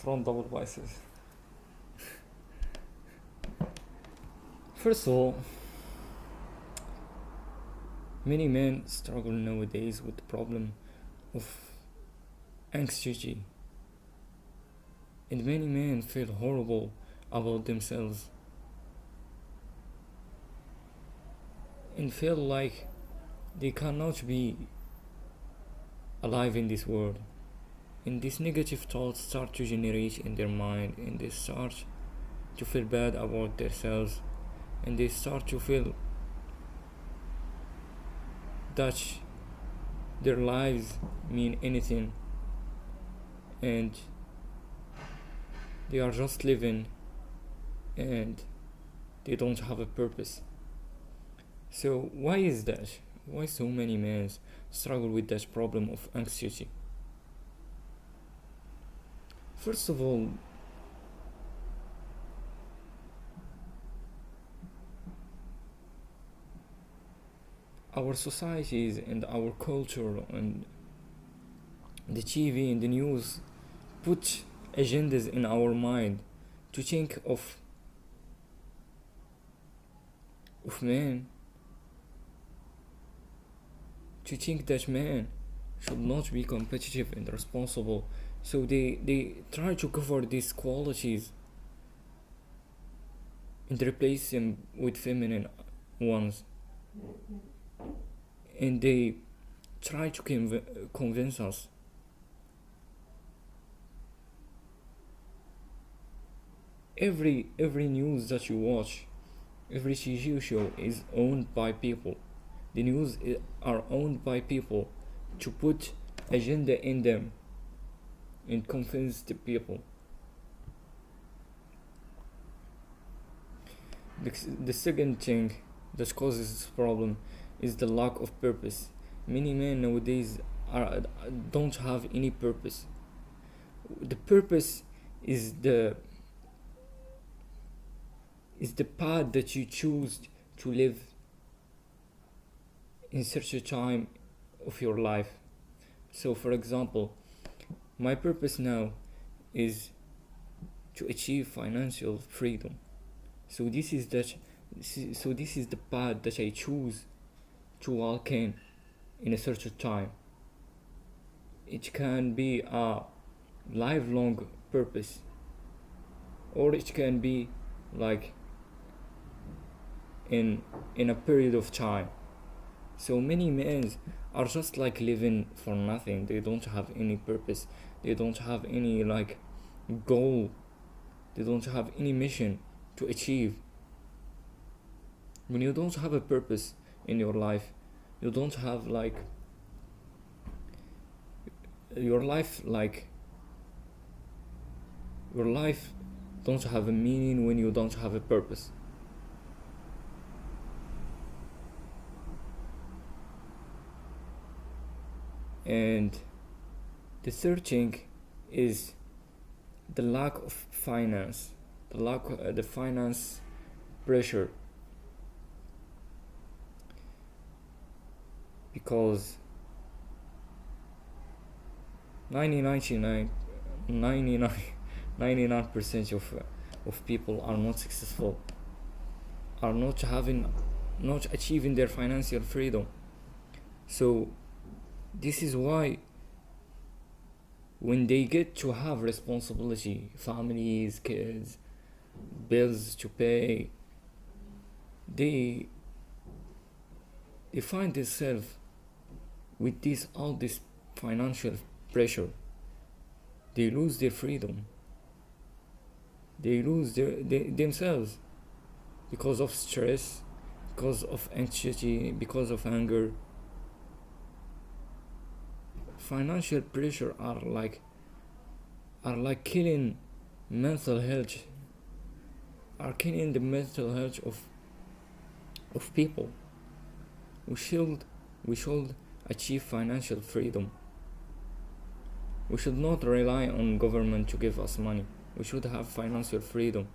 front double biceps. First of all, many men struggle nowadays with the problem of anxiety, and many men feel horrible about themselves and feel like they cannot be alive in this world. And these negative thoughts start to generate in their mind, and they start to feel bad about themselves, and they start to feel that their lives mean anything, and they are just living, and they don't have a purpose. So why is that? Why so many men struggle with that problem of anxiety? First of all, our societies and our culture and the TV and the news put agendas in our mind to think of men, to think that men should not be competitive and responsible. So they try to cover these qualities and replace them with feminine ones, and they try to convince us every news that you watch, every TV show is owned by people. The news are owned by people to put agenda in them and convince the people. The second thing that causes this problem is the lack of purpose. Many men nowadays don't have any purpose. The purpose is the path that you choose to live in such a time of your life. So for example, my purpose now is to achieve financial freedom. So this is the path that I choose to walk in a certain time. It can be a lifelong purpose, or it can be like in a period of time. So many men are just like living for nothing. They don't have any purpose. They don't have any like goal. They don't have any mission to achieve. When you don't have a purpose in your life, you don't have like your life don't have a meaning when you don't have a purpose. And the third thing is the lack of finance, the finance pressure, because 99% of people are not successful, are not achieving their financial freedom. So this is why when they get to have responsibility, families, kids, bills to pay, they find themselves with all this financial pressure. They lose their freedom. They lose themselves because of stress, because of anxiety, because of anger. Financial pressure are like killing mental health, are killing the mental health of people. We should achieve financial freedom. We should not rely on government to give us money. We should have financial freedom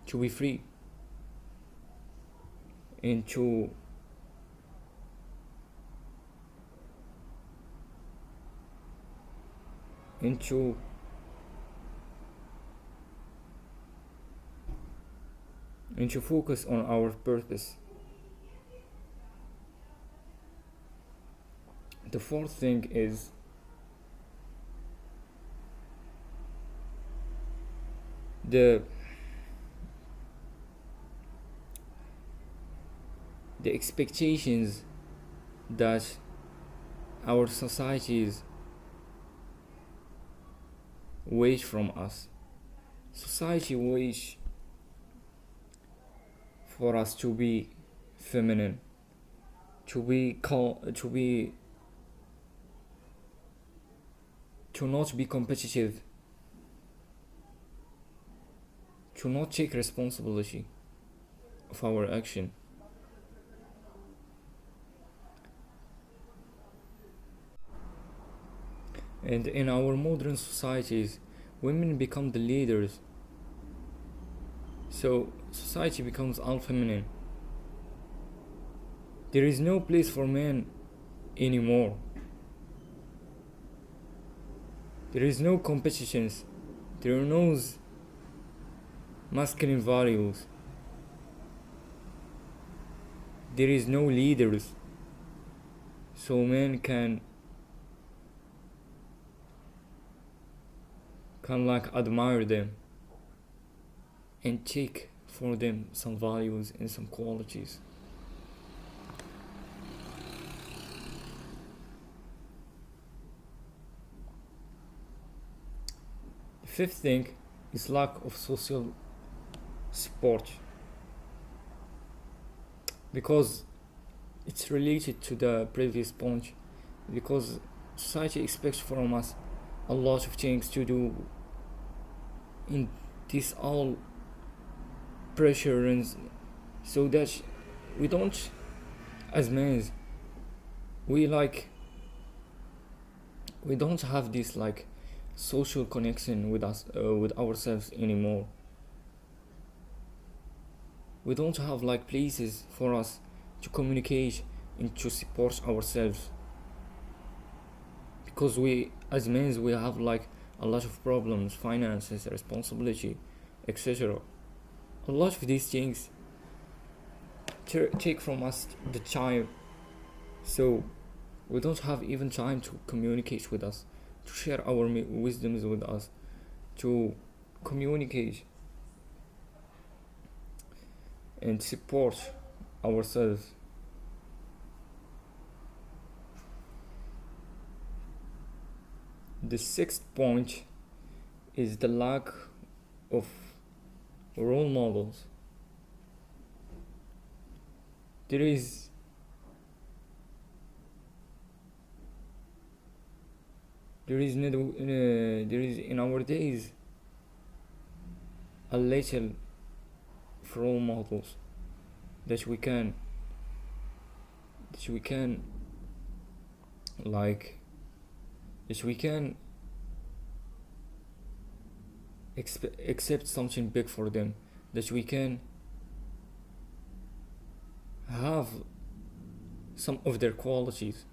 to be free and to and to focus on our purpose. The fourth thing is the expectations that our societies wage from us. Society wage for us to be feminine, to not be competitive, to not take responsibility of our action. And in our modern societies, women become the leaders. So society becomes all feminine. There is no place for men anymore. There is no competitions. There are no masculine values. There is no leaders. So men can like admire them and take for them some values and some qualities. The fifth thing is lack of social support, because it's related to the previous point, because society expects from us a lot of things to do in this all pressure, and so that we don't, as men, we don't have this like social connection with us, with ourselves anymore. We don't have like places for us to communicate and to support ourselves, because we as men we have like a lot of problems, finances, responsibility, etc. A lot of these things take from us the time, so we don't have even time to communicate with us, to share our wisdoms with us, to communicate and support ourselves. The sixth point is the lack of role models. There is in our days a little of role models that we can like that we can accept something big for them, that we can have some of their qualities.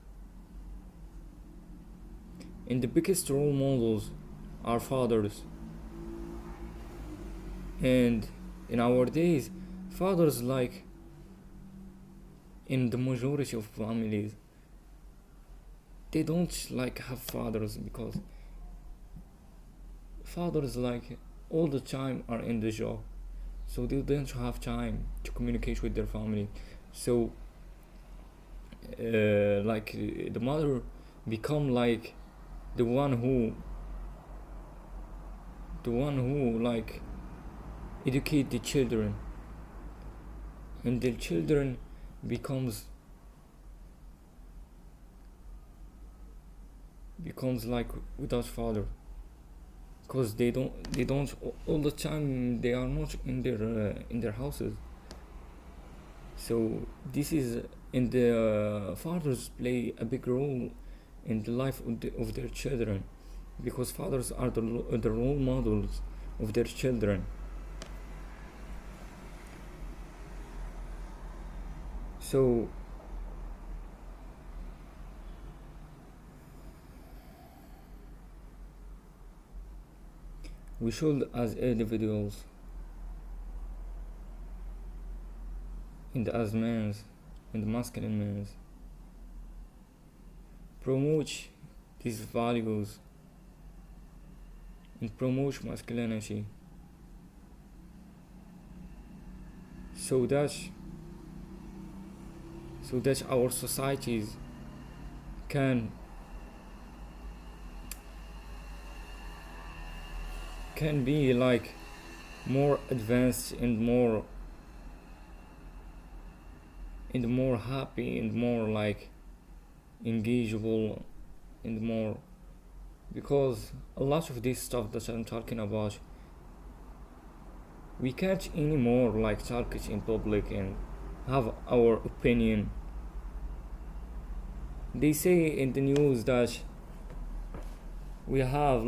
And the biggest role models are fathers. And in our days, fathers, like in the majority of families, they don't like have fathers, because fathers like all the time are in the job, so they don't have time to communicate with their family. So like the mother become like the one who like educate the children, and the children becomes like without father, because they don't all the time, they are not in their houses. So this is, and the fathers play a big role in the life of their children, because fathers are the role models of their children. So we should, as individuals, and as men's and masculine men's promote these values and promote masculinity so that our societies can be like more advanced and more happy and more like engageable and more, because a lot of this stuff that I'm talking about, we can't anymore like talk it in public and have our opinion. They say in the news that we have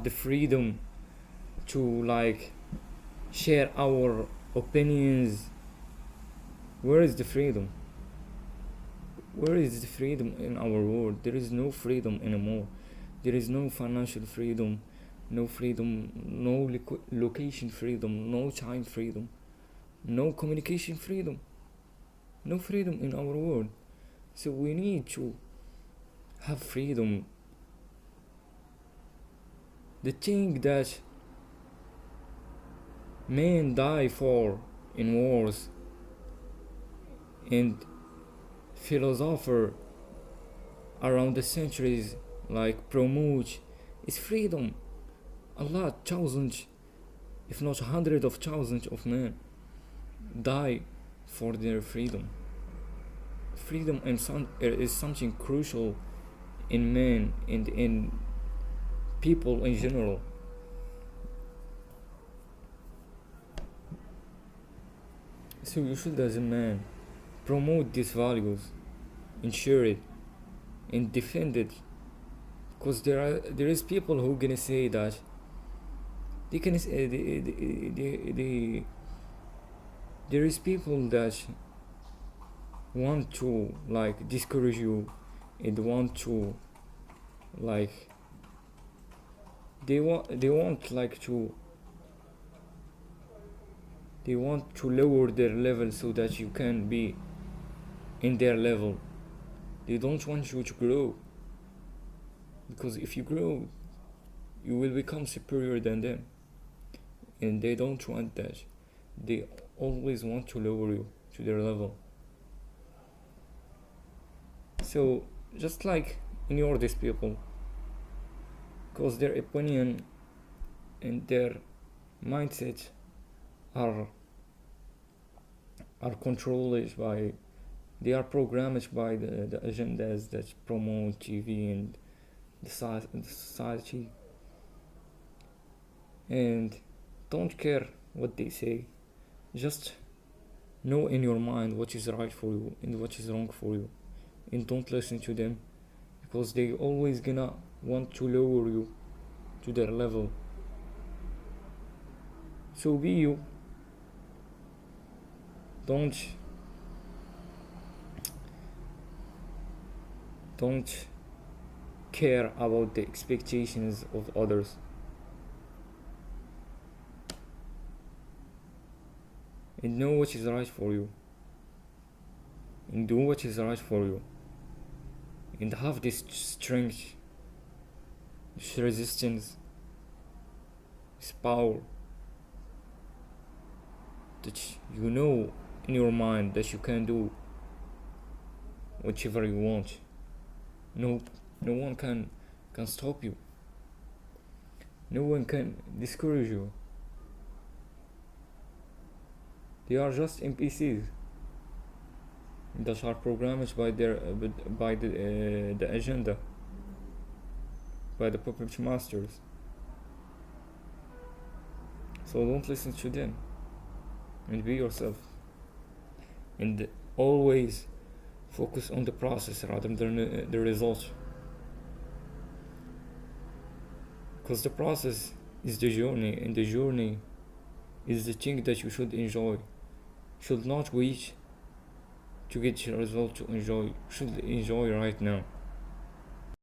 the freedom to like share our opinions. Where is the freedom? Where is the freedom in our world? There is no freedom anymore. There is no financial freedom, no freedom, no location freedom, no time freedom, no communication freedom, no freedom in our world. So we need to have freedom. The thing that men die for in wars and philosopher around the centuries like promote is freedom. A lot, thousands, if not hundreds of thousands of men die for their freedom. Freedom is something crucial in men and in people in general. So you should, as a man, promote these values, ensure it, and defend it, because there is people who gonna say that they can there is people that want to like discourage you and want to like they want like to they want to lower their level so that you can be in their level. They don't want you to grow, because if you grow you will become superior than them, and they don't want that. They always want to lower you to their level. So just like ignore these people, because their opinion and their mindset are controlled by, they are programmed by the agendas that promote TV and the society, and don't care what they say. Just know in your mind what is right for you and what is wrong for you, and don't listen to them, because they always gonna want to lower you to their level. So be you. Don't care about the expectations of others. And know what is right for you, and do what is right for you, and have this strength, this resistance, this power, that you know in your mind that you can do whatever you want. No one can stop you. No one can discourage you. They are just NPCs that are programmed by the agenda, by the puppet masters. So don't listen to them, and be yourself, and always focus on the process rather than the result, because the process is the journey, and the journey is the thing that you should enjoy. Should not wait to get your result to enjoy. You should enjoy right now.